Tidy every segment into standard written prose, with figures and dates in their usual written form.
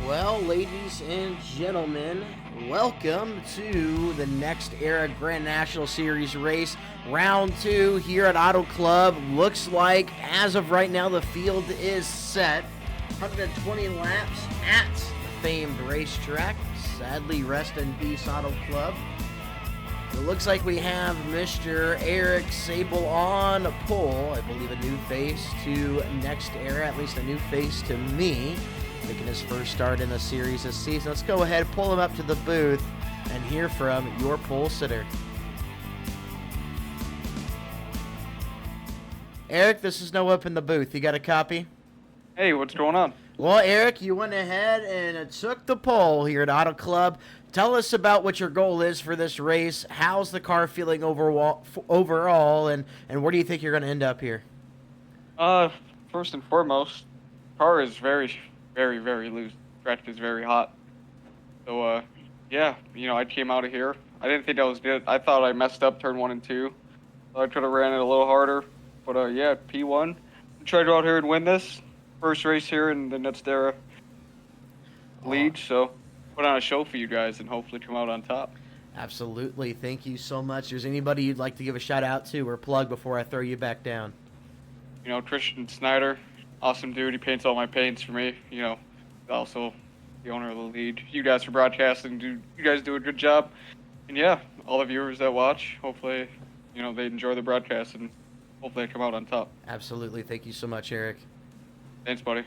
Well, ladies and gentlemen, welcome to the Next Era Grand National Series race, round 2 here at Auto Club. Looks like, as of right now, the field is set. 120 laps at the famed racetrack. Sadly, rest in peace, Auto Club. It looks like we have Mr. Eric Sable on pole. I believe a new face to Next Era, at least a new face to me. Making his first start in the series this season. Let's go ahead, pull him up to the booth, and hear from your pole sitter. Eric, this is Noah up in the booth. You got a copy? Hey, what's going on? Well, Eric, you went ahead and took the pole here at Auto Club. Tell us about what your goal is for this race. How's the car feeling overall, and where do you think you're going to end up here? First and foremost, car is very loose. Track is very hot. So, yeah, I came out of here. I didn't think that was good. I thought I messed up turn 1 and 2. So I could have ran it a little harder. But, yeah, P1. Tried to go out here and win this. First race here in the Next Era lead. So, put on a show for you guys and hopefully come out on top. Absolutely. Thank you so much. Is anybody you'd like to give a shout out to or plug before I throw you back down? Christian Snyder. Awesome dude. He paints all my paints for me. Also the owner of the league. You guys for broadcasting. You guys do a good job. And yeah, all the viewers that watch, hopefully, they enjoy the broadcast and hopefully they come out on top. Absolutely. Thank you so much, Eric. Thanks, buddy.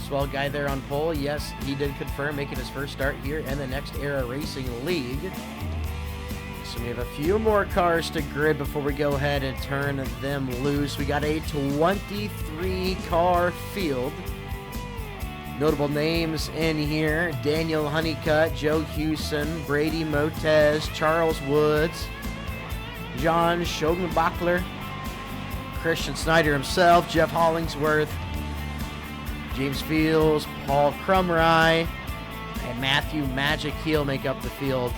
Swell guy there on pole. Yes, he did confirm making his first start here in the Next Era Racing League. So we have a few more cars to grid before we go ahead and turn them loose. We got a 23-car field. Notable names in here: Daniel Honeycutt, Joe Hewson, Brady Motez, Charles Woods, John Schoenbachler, Christian Snyder himself, Jeff Hollingsworth, James Fields, Paul Crumry, and Matthew Magic Heel make up the field.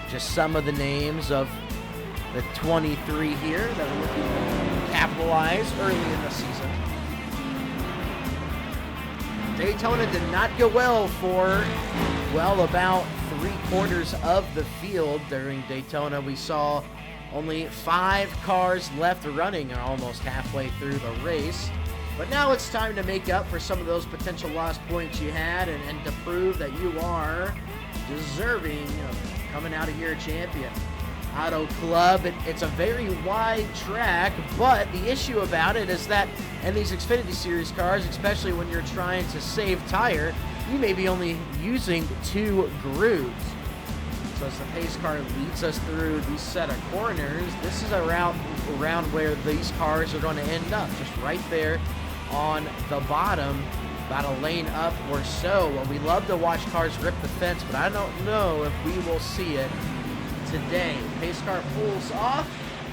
Just some of the names of the 23 here that are looking to capitalize early in the season. Daytona did not go well for, about 3/4 of the field during Daytona. We saw only 5 cars left running almost halfway through the race. But now it's time to make up for some of those potential lost points you had and to prove that you are deserving of coming out of here a champion. Auto Club, it's a very wide track, but the issue about it is that in these Xfinity Series cars, especially when you're trying to save tire, you may be only using 2 grooves. So as the pace car leads us through these set of corners, this is a route where these cars are going to end up, just right there on the bottom, about a lane up or so. Well, we love to watch cars rip the fence, but I don't know if we will see it today. Pace car pulls off.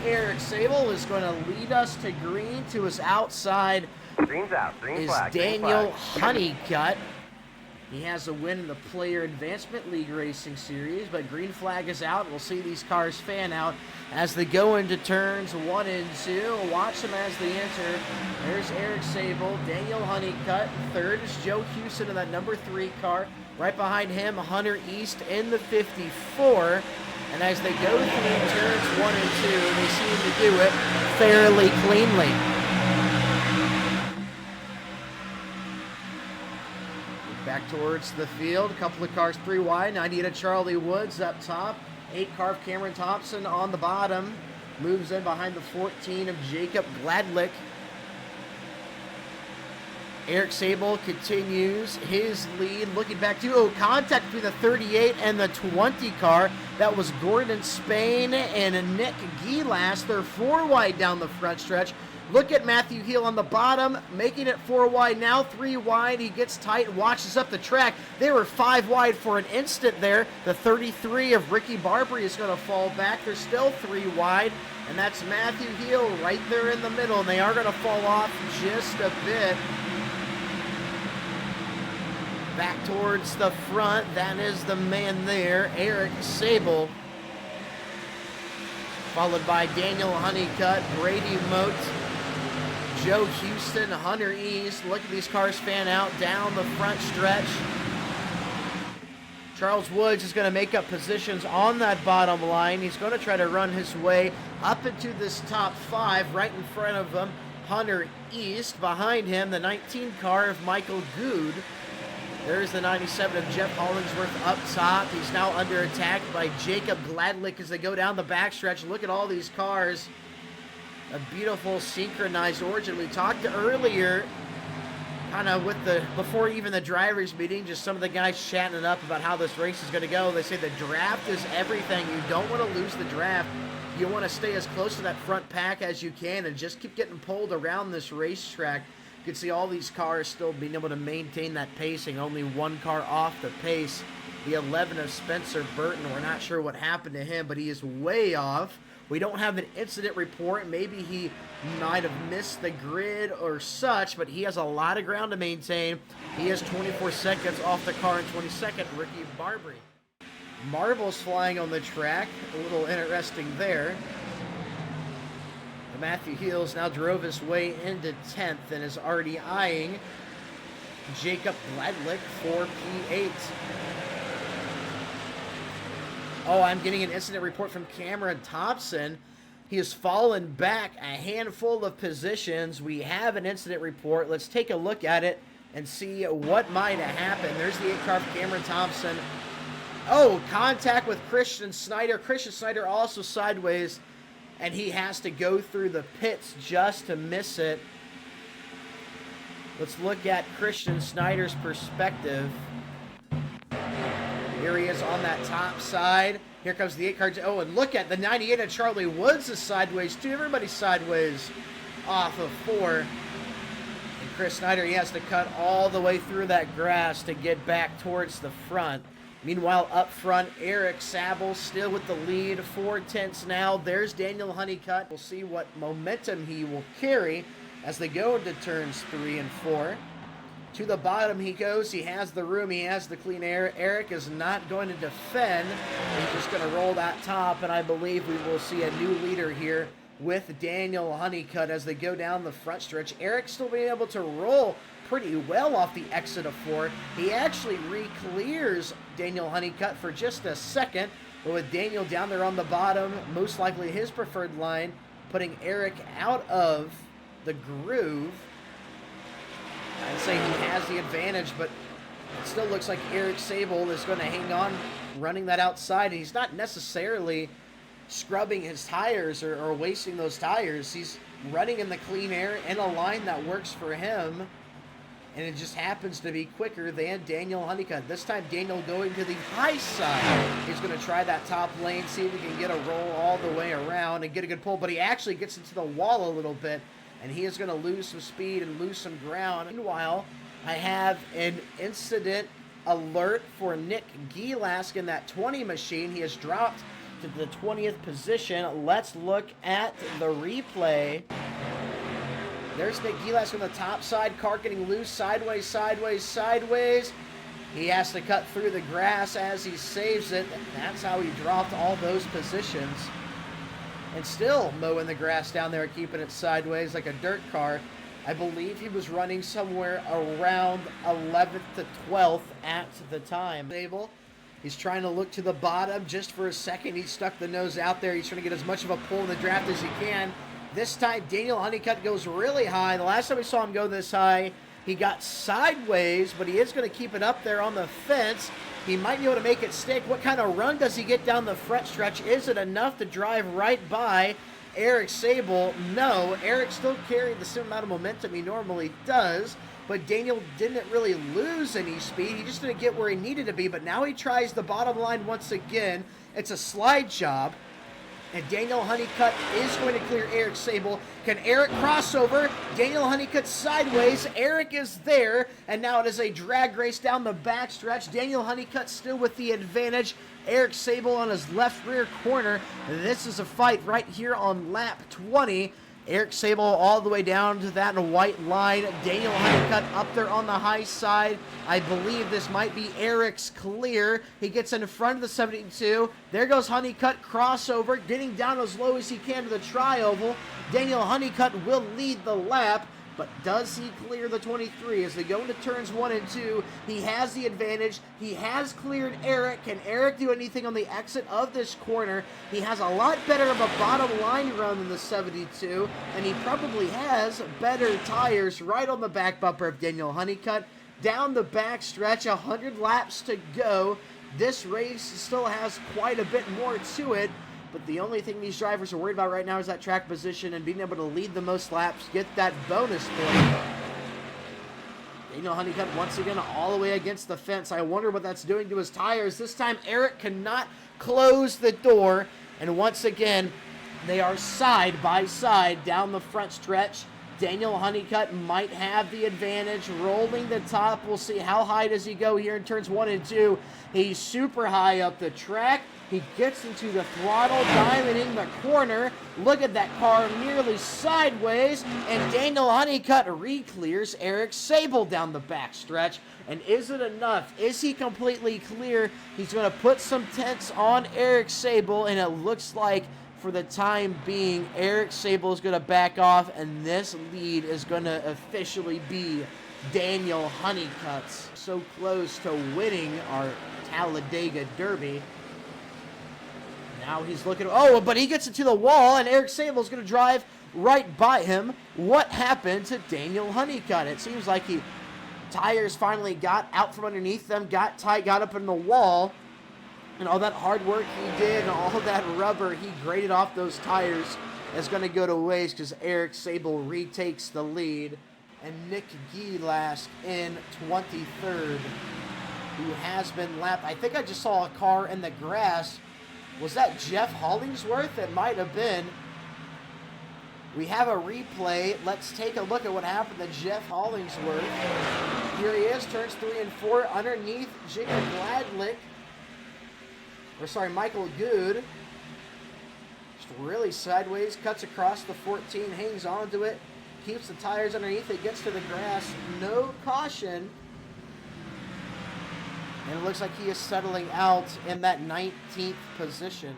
Eric Sable is going to lead us to green. To his outside Green's out. Green is flag. Daniel Honeycutt. He has a win in the Player Advancement League Racing Series, but green flag is out. We'll see these cars fan out as they go into turns 1 and 2. Watch them as they enter. There's Eric Sable, Daniel Honeycutt. Third is Joe Hewson in that number 3 car. Right behind him, Hunter East in the 54. And as they go through turns 1 and 2, they seem to do it fairly cleanly. Back towards the field, a couple of cars 3 wide. 98 of Charlie Woods up top. 8 car of Cameron Thompson on the bottom. Moves in behind the 14 of Jacob Gladlick. Eric Sable continues his lead. Looking back to contact between the 38 and the 20 car. That was Gordon Spain and Nick Gilas. They're 4 wide down the front stretch. Look at Matthew Heel on the bottom, making it 4 wide, now 3 wide. He gets tight and watches up the track. They were 5 wide for an instant there. The 33 of Ricky Barbary is going to fall back. They're still 3 wide, and that's Matthew Heel right there in the middle, and they are going to fall off just a bit. Back towards the front, that is the man there, Eric Sable. Followed by Daniel Honeycutt, Brady Moat, Joe Houston, Hunter East. Look at these cars fan out down the front stretch. Charles Woods is going to make up positions on that bottom line. He's going to try to run his way up into this top 5. Right in front of him, Hunter East. Behind him, the 19 car of Michael Good. There's the 97 of Jeff Hollingsworth up top. He's now under attack by Jacob Gladlick as they go down the backstretch. Look at all these cars. A beautiful synchronized origin. We talked earlier, kind of with before even the drivers meeting, just some of the guys chatting it up about how this race is going to go. They say the draft is everything. You don't want to lose the draft. You want to stay as close to that front pack as you can and just keep getting pulled around this racetrack. You can see all these cars still being able to maintain that pacing. Only one car off the pace. The 11 of Spencer Burton. We're not sure what happened to him, but he is way off. We don't have an incident report. Maybe he might have missed the grid or such, but he has a lot of ground to maintain. He has 24 seconds off the car in 22nd, Ricky Barbary. Marbles flying on the track. A little interesting there. Matthew Heels now drove his way into 10th and is already eyeing Jacob Gladlick for P8. Oh, I'm getting an incident report from Cameron Thompson. He has fallen back a handful of positions. We have an incident report. Let's take a look at it and see what might have happened. There's the 8 car of Cameron Thompson. Oh, contact with Christian Snyder. Christian Snyder also sideways, and he has to go through the pits just to miss it. Let's look at Christian Snyder's perspective. Here he is on that top side. Here comes the 8 car. Oh, and look at the 98 of Charlie Woods is sideways too. Everybody's sideways off of 4. And Chris Snyder, he has to cut all the way through that grass to get back towards the front. Meanwhile, up front, Eric Sabel still with the lead. 4/10 now. There's Daniel Honeycutt. We'll see what momentum he will carry as they go into turns 3 and 4. To the bottom he goes. He has the room. He has the clean air. Eric is not going to defend. He's just going to roll that top, and I believe we will see a new leader here with Daniel Honeycutt as they go down the front stretch. Eric still being able to roll pretty well off the exit of 4. He actually re-clears Daniel Honeycutt for just a second, but with Daniel down there on the bottom, most likely his preferred line, putting Eric out of the groove. I'd say he has the advantage, but it still looks like Eric Sable is going to hang on running that outside, and he's not necessarily scrubbing his tires or wasting those tires. He's running in the clean air in a line that works for him, and it just happens to be quicker than Daniel Honeycutt. This time Daniel going to the high side. He's going to try that top lane, see if he can get a roll all the way around and get a good pull, but he actually gets into the wall a little bit, and he is going to lose some speed and lose some ground. Meanwhile, I have an incident alert for Nick Gielask in that 20 machine. He has dropped to the 20th position. Let's look at the replay. There's Nick Gielask on the top side, car getting loose, sideways, sideways, sideways. He has to cut through the grass as he saves it. That's how he dropped all those positions. And still mowing the grass down there, keeping it sideways like a dirt car. I believe he was running somewhere around 11th to 12th at the time. He's trying to look to the bottom just for a second. He stuck the nose out there. He's trying to get as much of a pull in the draft as he can. This time, Daniel Honeycutt goes really high. The last time we saw him go this high, he got sideways, but he is going to keep it up there on the fence. He might be able to make it stick. What kind of run does he get down the front stretch? Is it enough to drive right by Eric Sable? No. Eric still carried the same amount of momentum he normally does, but Daniel didn't really lose any speed. He just didn't get where he needed to be, but now he tries the bottom line once again. It's a slide job. And Daniel Honeycutt is going to clear Eric Sable. Can Eric cross over? Daniel Honeycutt sideways. Eric is there. And now it is a drag race down the backstretch. Daniel Honeycutt still with the advantage. Eric Sable on his left rear corner. This is a fight right here on lap 20. Eric Sable all the way down to that white line. Daniel Honeycutt up there on the high side. I believe this might be Eric's clear. He gets in front of the 72. There goes Honeycutt, crossover, getting down as low as he can to the tri-oval. Daniel Honeycutt will lead the lap, but does he clear the 23 as they go into turns 1 and 2? He has the advantage. He has cleared Eric. Can Eric do anything on the exit of this corner? He has a lot better of a bottom line run than the 72, and he probably has better tires right on the back bumper of Daniel Honeycutt. Down the back stretch, 100 laps to go. This race still has quite a bit more to it, but the only thing these drivers are worried about right now is that track position and being able to lead the most laps, get that bonus point. Daniel Honeycutt once again all the way against the fence. I wonder what that's doing to his tires. This time Eric cannot close the door, and once again they are side by side down the front stretch. Daniel Honeycutt might have the advantage, rolling the top. We'll see how high does he go here in turns 1 and 2. He's super high up the track. He gets into the throttle diamond in the corner. Look at that car nearly sideways, and Daniel Honeycutt re-clears Eric Sable down the back stretch. And is it enough? Is he completely clear? He's going to put some tense on Eric Sable, and it looks like for the time being, Eric Sable is going to back off, and this lead is going to officially be Daniel Honeycutt's. So close to winning our Talladega Derby. Now he's looking, but he gets into the wall, and Eric Sable is going to drive right by him. What happened to Daniel Honeycutt? It seems like tires finally got out from underneath them, got tight, got up in the wall. And all that hard work he did and all that rubber he graded off those tires is going to go to waste because Eric Sable retakes the lead. And Nick Gielask in 23rd, who has been lapped. I think I just saw a car in the grass. Was that Jeff Hollingsworth? It might have been. We have a replay. Let's take a look at what happened to Jeff Hollingsworth. Here he is, turns 3 and 4 underneath Jacob Gladlick. Michael Good. Just really sideways, cuts across the 14, hangs onto it, keeps the tires underneath it, gets to the grass, no caution. And it looks like he is settling out in that 19th position.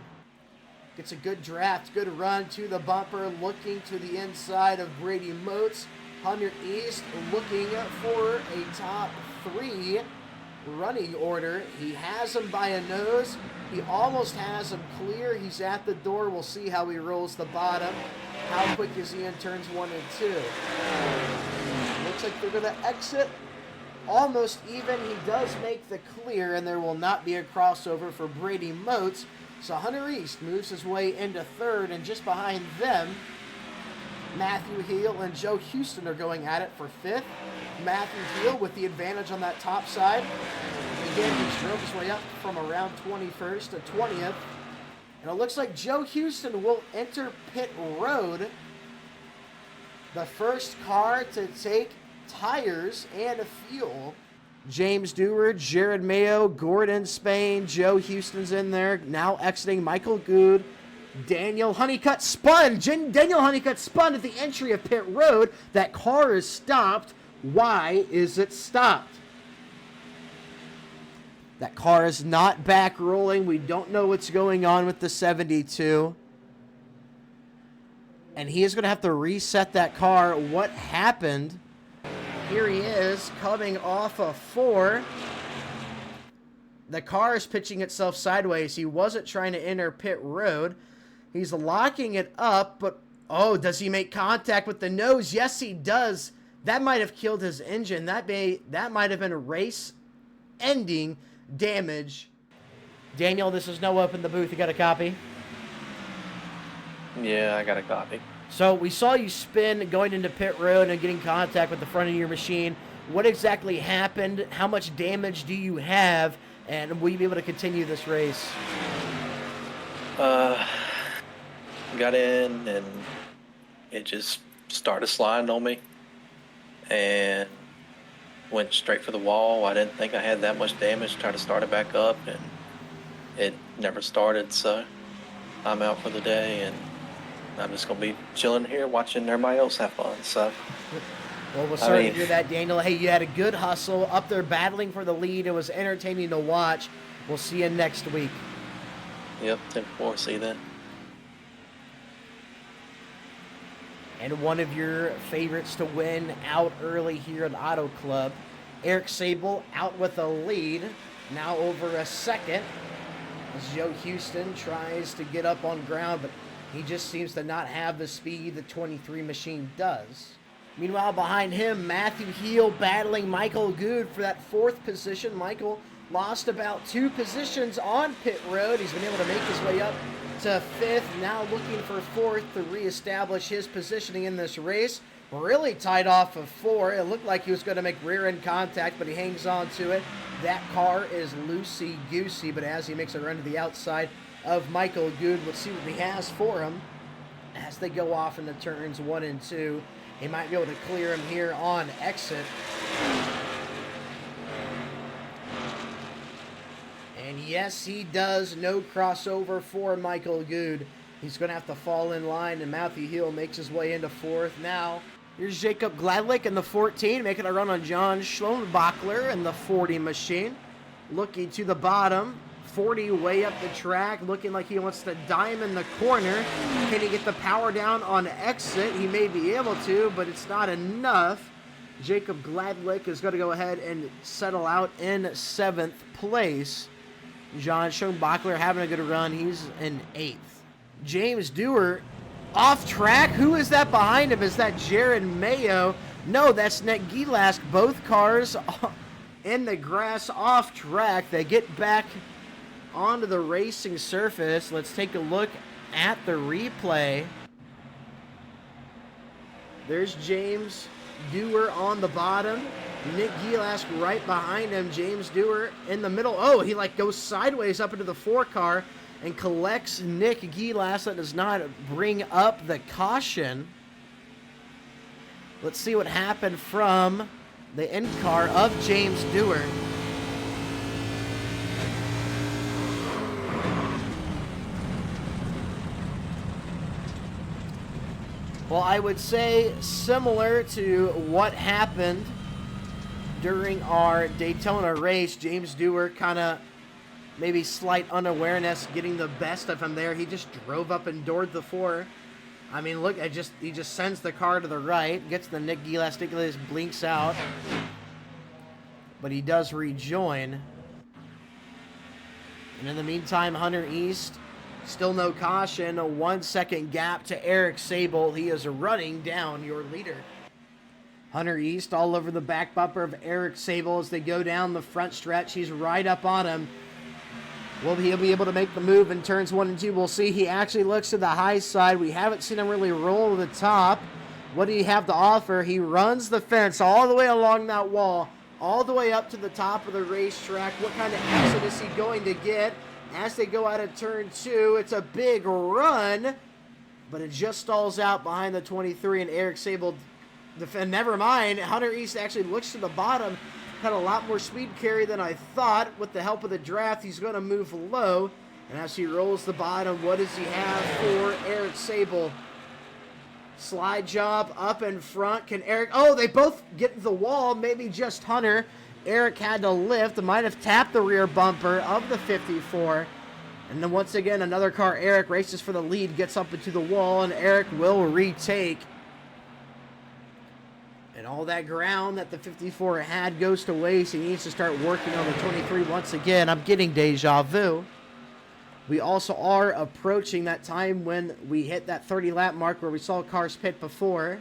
Gets a good draft, good run to the bumper, looking to the inside of Brady Moats. Hunter East looking for a top 3 running order. He has him by a nose. He almost has him clear. He's at the door. We'll see how he rolls the bottom. How quick is he in turns 1 and 2? Looks like they're going to exit almost even. He does make the clear, and there will not be a crossover for Brady Moats. So Hunter East moves his way into 3rd, and just behind them, Matthew Heel and Joe Houston are going at it for 5th. Matthew Heel with the advantage on that top side. Again, he drove his way up from around 21st to 20th. And it looks like Joe Houston will enter pit road. The first car to take tires and fuel. James Dewar, Jared Mayo, Gordon Spain, Joe Houston's in there. Now exiting Michael Good. Daniel Honeycutt spun. Daniel Honeycutt spun at the entry of pit road. That car is stopped. Why is it stopped? That car is not back rolling. We don't know what's going on with the 72. And he is going to have to reset that car. What happened? Here he is coming off of 4. The car is pitching itself sideways. He wasn't trying to enter pit road. He's locking it up, but does he make contact with the nose? Yes, he does. That might have killed his engine. That might have been a race-ending damage. Daniel, this is Noah up in the booth. You got a copy? Yeah, I got a copy. So we saw you spin going into pit road and getting contact with the front of your machine. What exactly happened? How much damage do you have? And will you be able to continue this race? Got in and it just started sliding on me and went straight for the wall. I didn't think I had that much damage. Tried to start it back up and it never started. So I'm out for the day and I'm just going to be chilling here watching everybody else have fun. So, well, we're sorry to hear that, Daniel. Hey, you had a good hustle up there battling for the lead. It was entertaining to watch. We'll see you next week. Yep, 10-4. See you then. and one of your favorites to win out early here at Auto Club. Eric Sable out with a lead, now over a second, as Joe Houston tries to get up on ground, but he just seems to not have the speed the 23 machine does. Meanwhile, behind him, Matthew Heel battling Michael Good for that 4th position. Michael lost about 2 positions on pit road. He's been able to make his way up to 5th, now looking for 4th to reestablish his positioning in this race. Really tight off of 4. It looked like he was going to make rear-end contact, but he hangs on to it. That car is loosey-goosey, but as he makes a run to the outside of Michael Good, let's see what he has for him as they go off into turns 1 and 2. He might be able to clear him here on exit. And yes, he does. No crossover for Michael Good. He's going to have to fall in line, and Matthew Hill makes his way into 4th. Now, here's Jacob Gladlick in the 14, making a run on John Schlombachler in the 40 machine. Looking to the bottom. 40 way up the track, looking like he wants to dime in the corner. Can he get the power down on exit? He may be able to, but it's not enough. Jacob Gladlick is going to go ahead and settle out in 7th place. John Schoenbachler having a good run. He's in 8th. James Dewar off track. Who is that behind him? Is that Jared Mayo? No, that's Nick Gielask. Both cars in the grass off track. They get back onto the racing surface. Let's take a look at the replay. There's James Dewar on the bottom. Nick Gielask right behind him. James Dewar in the middle. Oh, he like goes sideways up into the 4 car and collects Nick Gielask. That does not bring up the caution. Let's see what happened from the end car of James Dewar. Well, I would say similar to what happened during our Daytona race. James Dewar kind of maybe slight unawareness getting the best of him there. He just drove up and doored the 4. I mean, look, he just sends the car to the right, gets the Nick Gielask, blinks out, but he does rejoin. And in the meantime, Hunter East, still no caution, a 1-second gap to Eric Sable. He is running down your leader. Hunter East all over the back bumper of Eric Sable as they go down the front stretch. He's right up on him. Will he be able to make the move in turns 1 and 2? We'll see. He actually looks to the high side. We haven't seen him really roll to the top. What do you have to offer? He runs the fence all the way along that wall, all the way up to the top of the racetrack. What kind of exit is he going to get? As they go out of turn 2, it's a big run, but it just stalls out behind the 23, and Eric Sable defend. Never mind. Hunter East actually looks to the bottom. Had a lot more speed carry than I thought. With the help of the draft, he's going to move low. And as he rolls the bottom, what does he have for Eric Sable? Slide job up in front. Can Eric... Oh, they both get to the wall. Maybe just Hunter. Eric had to lift. Might have tapped the rear bumper of the 54. And then once again, another car, Eric, races for the lead, gets up into the wall, and Eric will retake. And all that ground that the 54 had goes to waste. He needs to start working on the 23 once again. I'm getting deja vu. We also are approaching that time when we hit that 30-lap mark where we saw cars pit before.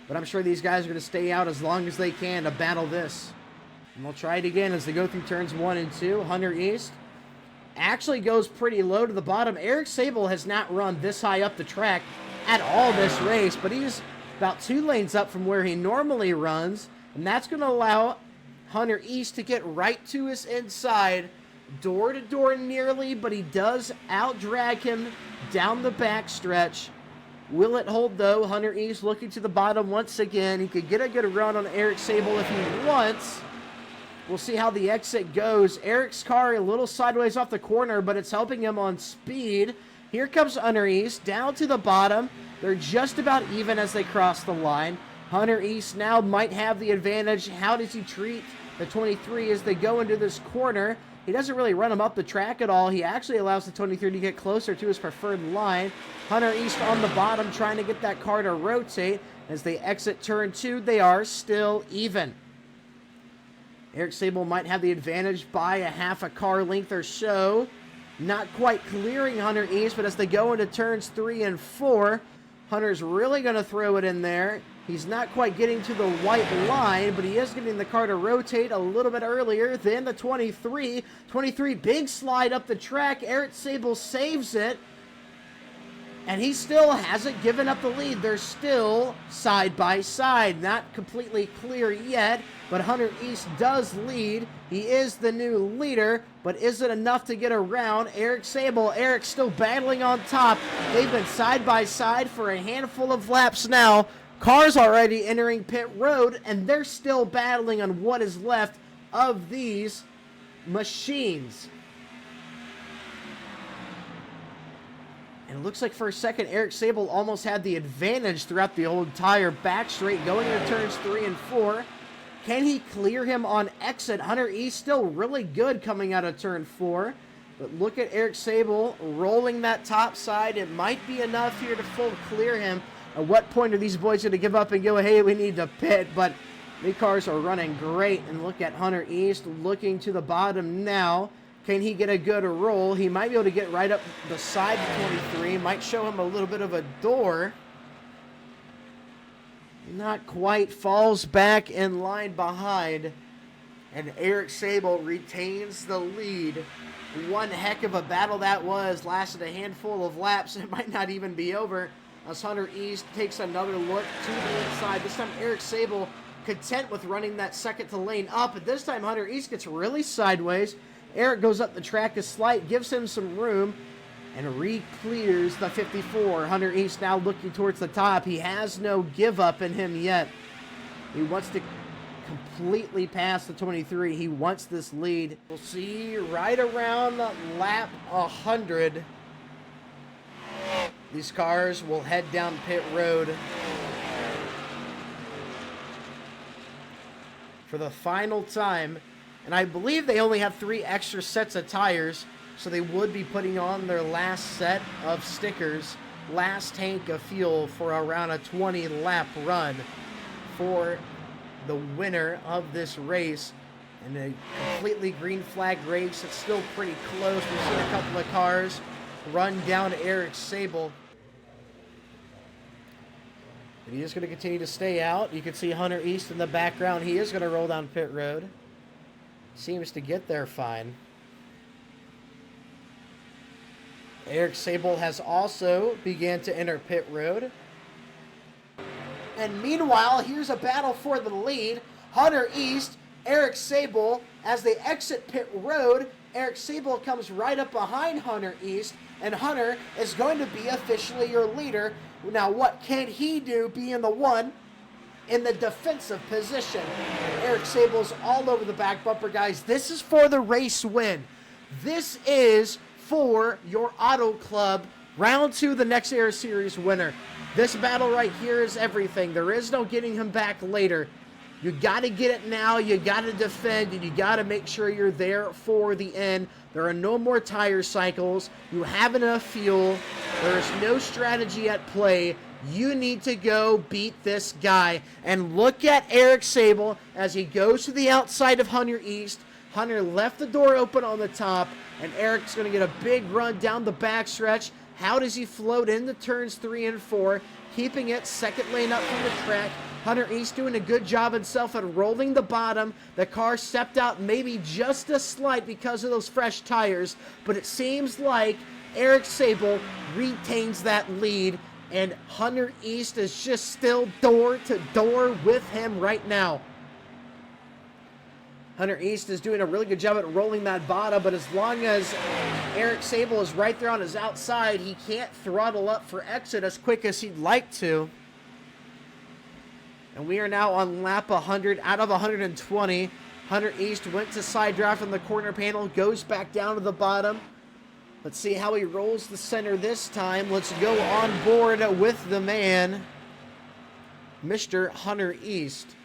But I'm sure these guys are going to stay out as long as they can to battle this. And we'll try it again as they go through turns 1 and 2. Hunter East actually goes pretty low to the bottom. Eric Sable has not run this high up the track at all this race, but he's about 2 lanes up from where he normally runs, and that's going to allow Hunter East to get right to his inside, door to door nearly, but he does out-drag him down the back stretch. Will it hold, though? Hunter East looking to the bottom once again. He could get a good run on Eric Sable if he wants. We'll see how the exit goes. Eric's car a little sideways off the corner, but it's helping him on speed. Here comes Hunter East down to the bottom. They're just about even as they cross the line. Hunter East now might have the advantage. How does he treat the 23 as they go into this corner? He doesn't really run him up the track at all. He actually allows the 23 to get closer to his preferred line. Hunter East on the bottom trying to get that car to rotate. As they exit turn 2, they are still even. Eric Sable might have the advantage by a half a car length or so. Not quite clearing Hunter East, but as they go into turns 3 and 4, Hunter's really going to throw it in there. He's not quite getting to the white line, but he is getting the car to rotate a little bit earlier than the 23. 23, big slide up the track. Eric Sable saves it. And he still hasn't given up the lead. They're still side by side. Not completely clear yet, but Hunter East does lead. He is the new leader, but is it enough to get around Eric Sable? Eric's still battling on top. They've been side by side for a handful of laps now. Cars already entering pit road, and they're still battling on what is left of these machines. And it looks like for a second, Eric Sable almost had the advantage throughout the whole entire back straight going into turns 3 and 4. Can he clear him on exit? Hunter East still really good coming out of turn 4. But look at Eric Sable rolling that top side. It might be enough here to full clear him. At what point are these boys going to give up and go, hey, we need to pit? But the cars are running great. And look at Hunter East looking to the bottom now. Can he get a good roll? He might be able to get right up the side of 23. Might show him a little bit of a door. Not quite. Falls back in line behind. And Eric Sable retains the lead. One heck of a battle that was. Lasted a handful of laps. It might not even be over. As Hunter East takes another look to the inside. This time Eric Sable content with running that second to lane up. But this time Hunter East gets really sideways. Eric goes up the track a slight, gives him some room, and re-clears the 54. Hunter East now looking towards the top. He has no give up in him yet. He wants to completely pass the 23. He wants this lead. We'll see right around lap 100. These cars will head down pit road for the final time. And I believe they only have 3 extra sets of tires, so they would be putting on their last set of stickers, last tank of fuel for around a 20-lap run for the winner of this race. In a completely green flag race, it's still pretty close. We've seen a couple of cars run down Eric Sable. But he is going to continue to stay out. You can see Hunter East in the background. He is going to roll down pit road. Seems to get there fine. Eric Sable has also began to enter pit road. And meanwhile, here's a battle for the lead. Hunter East, Eric Sable, as they exit pit road, Eric Sable comes right up behind Hunter East, and Hunter is going to be officially your leader. Now, what can he do being the one in the defensive position? Eric Sable's all over the back bumper, guys. This is for the race win. This is for your Auto Club Round 2, the next Air Series winner. This battle right here is everything. There is no getting him back later. You got to get it now. You got to defend, and you got to make sure you're there for the end. There are no more tire cycles. You have enough fuel. There is no strategy at play. You need to go beat this guy. And look at Eric Sable as he goes to the outside of Hunter East. Hunter left the door open on the top, and Eric's going to get a big run down the backstretch. How does he float into turns 3 and 4, keeping it second lane up from the track? Hunter East doing a good job himself at rolling the bottom. The car stepped out maybe just a slight because of those fresh tires, but it seems like Eric Sable retains that lead, and Hunter East is just still door to door with him right now. Hunter East is doing a really good job at rolling that bottom, but as long as Eric Sable is right there on his outside, he can't throttle up for exit as quick as he'd like to. And we are now on lap 100 out of 120. Hunter East went to side draft on the corner panel, goes back down to the bottom. Let's see how he rolls the center this time. Let's go on board with the man, Mr. Hunter East.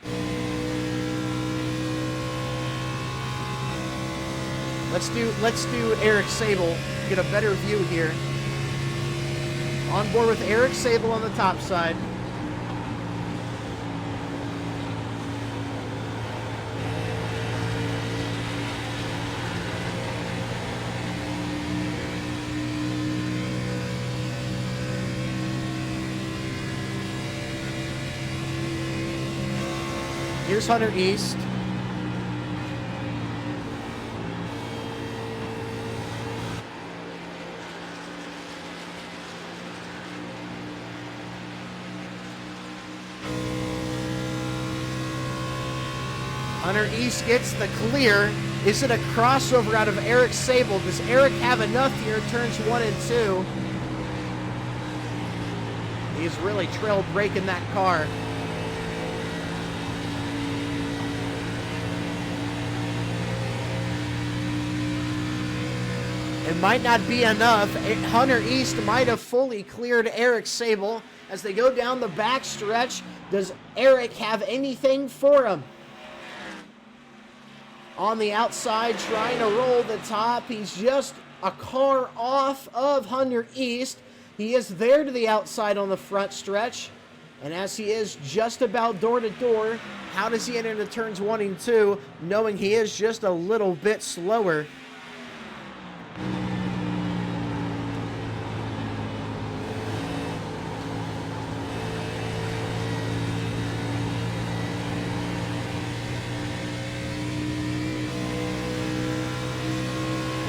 Let's do Eric Sable. Get a better view here. On board with Eric Sable on the top side. Here's Hunter East. Hunter East gets the clear. Is it a crossover out of Eric Sable? Does Eric have enough here? Turns 1 and 2. He's really trail breaking that car. It might not be enough. Hunter East might have fully cleared Eric Sable. As they go down the back stretch, does Eric have anything for him? On the outside, trying to roll the top. He's just a car off of Hunter East. He is there to the outside on the front stretch. And as he is just about door to door, how does he enter into turns 1 and 2, knowing he is just a little bit slower?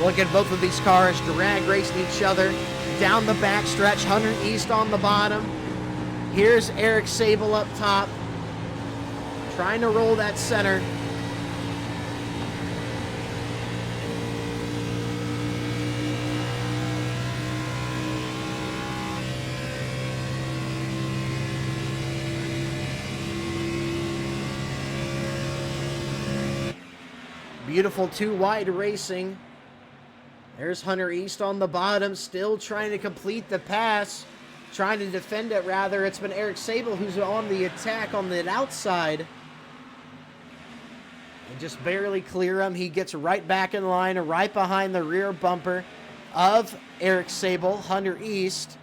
Look at both of these cars drag racing each other down the back stretch. Hunter East on the bottom. Here's Eric Sable up top, trying to roll that center. Beautiful two wide racing. There's Hunter East on the bottom, still trying to complete the pass. Trying to defend it, rather. It's been Eric Sable who's on the attack on the outside. And just barely clear him. He gets right back in line, right behind the rear bumper of Eric Sable, Hunter East.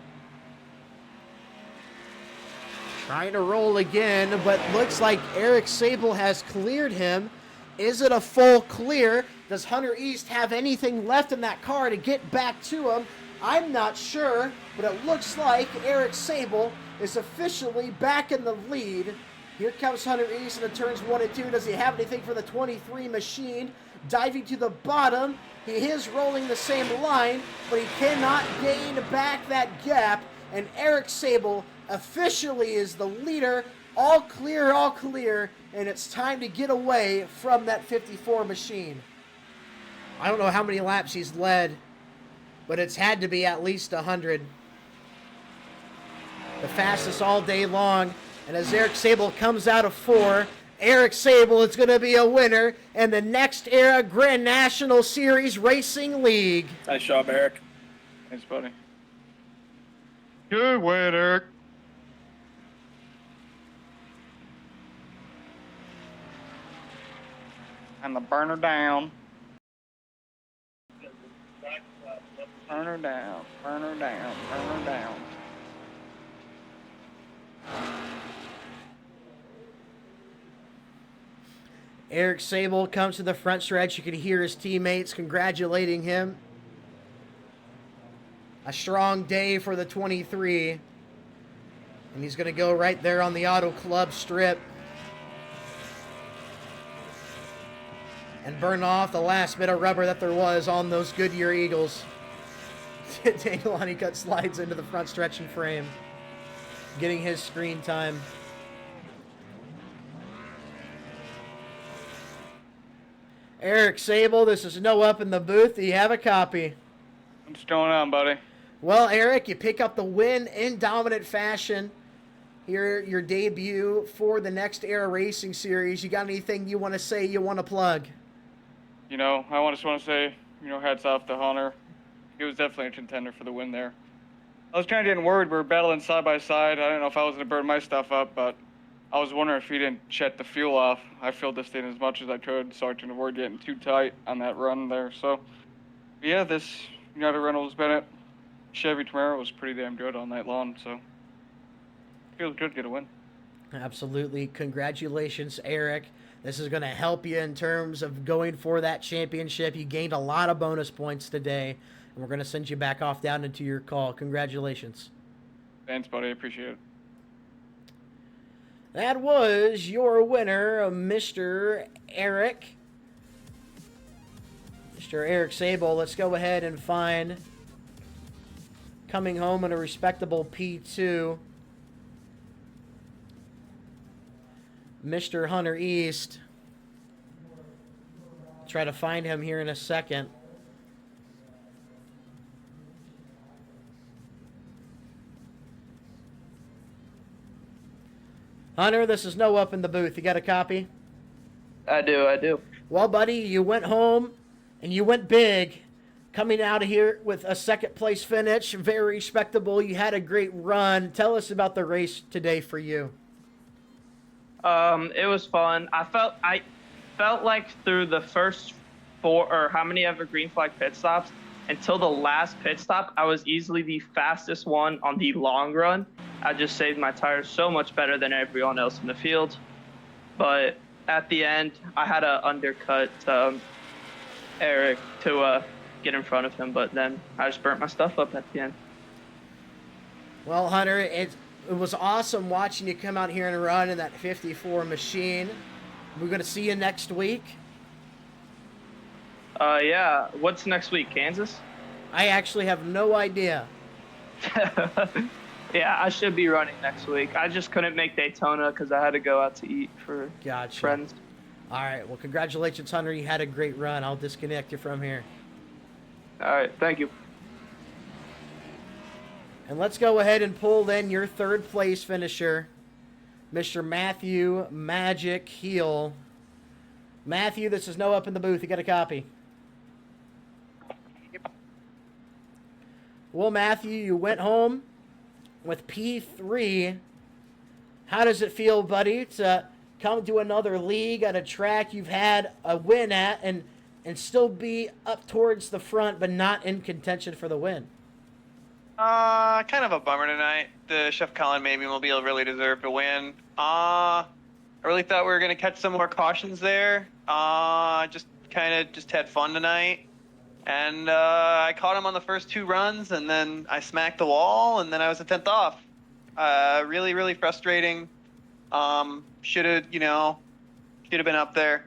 Trying to roll again, but looks like Eric Sable has cleared him. Is it a full clear? Does Hunter East have anything left in that car to get back to him? I'm not sure, but it looks like Eric Sable is officially back in the lead. Here comes Hunter East in the turns 1 and 2. Does he have anything for the 23 machine? Diving to the bottom. He is rolling the same line, but he cannot gain back that gap. And Eric Sable officially is the leader. All clear, and it's time to get away from that 54 machine. I don't know how many laps he's led, but it's had to be at least 100. The fastest all day long. And as Eric Sable comes out of 4, Eric Sable is going to be a winner in the Next Era Grand National Series Racing League. Nice job, Eric. Thanks, buddy. Good win, Eric. And the burner down. Burn her down, burn her down, burn her down. Eric Sable comes to the front stretch. You can hear his teammates congratulating him. A strong day for the 23. And he's going to go right there on the Auto Club strip and burn off the last bit of rubber that there was on those Goodyear Eagles. Daniel Honeycutt slides into the front stretch and frame, getting his screen time. Eric Sable, this is No Up in the booth. Do you have a copy? What's going on, buddy? Well, Eric, you pick up the win in dominant fashion. Here, your debut for the Next Era Racing Series. You got anything you want to say, you want to plug? You know, I just want to say, hats off to Hunter. He was definitely a contender for the win there. I was kind of getting worried. We were battling side by side. I don't know if I was going to burn my stuff up, but I was wondering if he didn't shut the fuel off. I filled this thing as much as I could so I can avoid getting too tight on that run there. So, yeah, this United Reynolds Bennett Chevy Camaro was pretty damn good all night long. So, feels good to get a win. Absolutely. Congratulations, Eric. This is going to help you in terms of going for that championship. You gained a lot of bonus points today, and we're going to send you back off down into your call. Congratulations. Thanks, buddy. I appreciate it. That was your winner, Mr. Eric. Mr. Eric Sable. Let's go ahead and find coming home in a respectable P2. Mr. Hunter East. Try to find him here in a second. Hunter, this is Noah up in the booth. You got a copy? I do. Well, buddy, you went home and you went big. Coming out of here with a second place finish. Very respectable. You had a great run. Tell us about the race today for you. It was fun. I felt like through the first 4 or how many ever green flag pit stops until the last pit stop, I was easily the fastest one on the long run. I just saved my tires so much better than everyone else in the field. But at the end, I had to undercut Eric to get in front of him, but then I just burnt my stuff up at the end. Well, Hunter, it was awesome watching you come out here and run in that 54 machine. We're going to see you next week. Yeah. What's next week, Kansas? I actually have no idea. Yeah, I should be running next week. I just couldn't make Daytona because I had to go out to eat for friends. All right. Well, congratulations, Hunter. You had a great run. I'll disconnect you from here. All right. Thank you. And let's go ahead and pull then your third place finisher, Mr. Matthew Magic Heel. Matthew, this is Noah up in the booth. You got a copy? Yep. Well, Matthew, you went home with P3. How does it feel, buddy, to come to another league at a track you've had a win at and still be up towards the front but not in contention for the win? Kind of a bummer tonight. The Chef Colin Mobile really deserved a win. I really thought we were gonna catch some more cautions there. Just had fun tonight, and I caught him on the first 2 runs, and then I smacked the wall, and then I was a 10th off. Really frustrating. Should have been up there.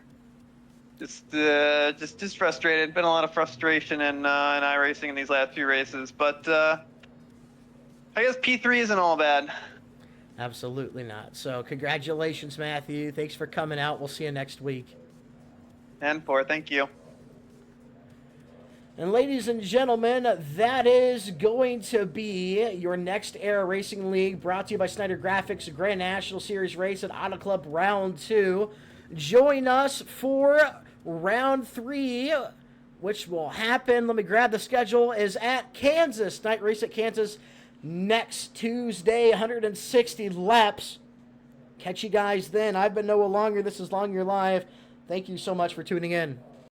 Just frustrated. Been a lot of frustration in iRacing in these last few races, but I guess P3 isn't all bad. Absolutely not. So congratulations, Matthew. Thanks for coming out. We'll see you next week. 10-4, thank you. And ladies and gentlemen, that is going to be your next Era Racing League, brought to you by Snyder Graphics, Grand National Series race at Auto Club Round 2. Join us for Round 3, which will happen, let me grab the schedule, is at Kansas. Night race at Kansas next Tuesday, 160 laps. Catch you guys then. I've been Noah Longer. This is Longer Live. Thank you so much for tuning in.